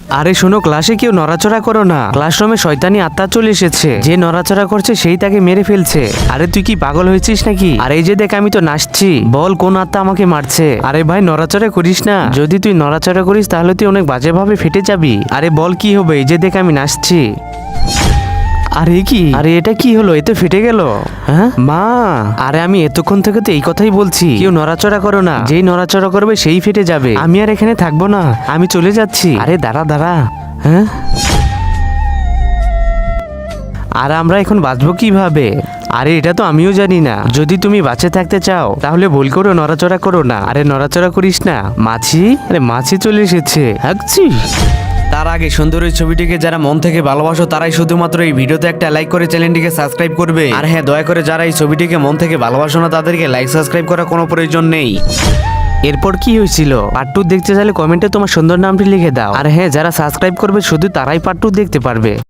আরে শোনো, ক্লাসে কেউ নড়াচড়া করো না। ক্লাসরুমে শয়তানি আত্মা চলে এসেছে। যে নড়াচড়া করছে সেই তাকে মেরে ফেলছে। আরে তুই কি পাগল হয়েছিস নাকি? আর এই যে দেখ, আমি তো নাচছি। বল কোন আত্মা আমাকে মারছে? আরে ভাই, নড়াচড়া করিস না। যদি তুই নড়াচড়া করিস তাহলে তুই অনেক বাজেভাবে ফেটে যাবি। আরে বল কি হবে? এই যে দেখ, আমি নাচছি। আরে কি? আরে এটা কি হলো? এতে ফেটে গেল। হ্যাঁ মা, আরে আমি এতক্ষণ থেকে তো এই কথাই বলছি, কেউ নড়াচড়া করো না। যেই নড়াচড়া করবে সেই ফেটে যাবে। আমি আর এখানে থাকবো না, আমি চলে যাচ্ছি। আরে দাঁড়া দাঁড়া। হ্যাঁ, আর আমরা এখন বাঁচবো কিভাবে? আরে এটা তো আমিও জানি না। যদি তুমি বাঁচে থাকতে চাও তাহলে ভুল করে নড়াচড়া করো না। আরে নড়াচড়া করিস না। মাছি, আরে মাছি চলে এসেছে। হাঁকছি। তার আগে সুন্দর এই ছবিটিকে যারা মন থেকে ভালোবাসো তারাই শুধুমাত্র এই ভিডিওতে একটা লাইক করে চ্যানেলটিকে সাবস্ক্রাইব করবে। আর হ্যাঁ, দয়া করে যারা এই ছবিটিকে মন থেকে ভালোবাসো না তাদেরকে লাইক সাবস্ক্রাইব করার কোনো প্রয়োজন নেই। এরপর কি হয়েছিল? পার্ট 2 দেখতে চাইলে কমেন্টে তোমার সুন্দর নামটি লিখে দাও। আর হ্যাঁ, যারা সাবস্ক্রাইব করবে শুধু তারাই পার্ট 2 দেখতে পারবে।